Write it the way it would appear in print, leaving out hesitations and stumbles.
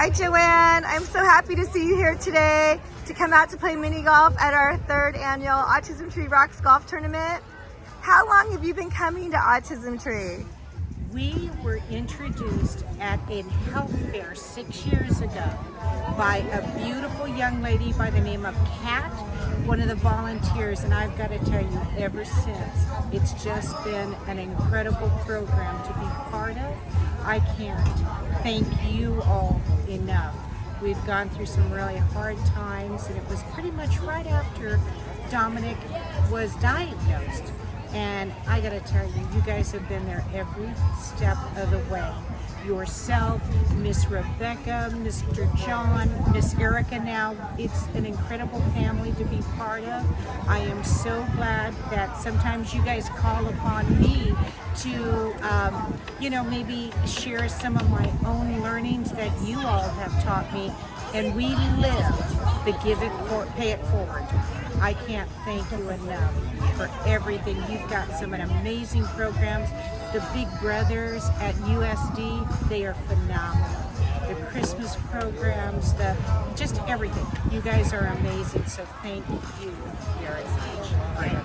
Hi JoAnn, I'm so happy to see you here today to come out to play mini golf at our 3rd annual Autism Tree Rocks Golf Tournament. How long have you been coming to Autism Tree? We were introduced at a health fair 6 years ago by a beautiful young lady by the name of Kat, one of the volunteers, and I've got to tell you, ever since, it's just been an incredible program to be part of. I can't thank you all enough. We've gone through some really hard times, and it was pretty much right after Dominic was diagnosed. And I gotta tell you, you guys have been there every step of the way. Yourself, Miss Rebecca, Mr. John, Miss Erica now. It's an incredible family to be part of. I am so glad that sometimes you guys call upon me to, maybe share some of my own learnings that you all have taught me. And we live the pay it forward. I can't thank you enough for everything. You've got some amazing programs. The Big Brothers at USD, they are phenomenal. The Christmas programs, just everything. You guys are amazing, so thank you very much.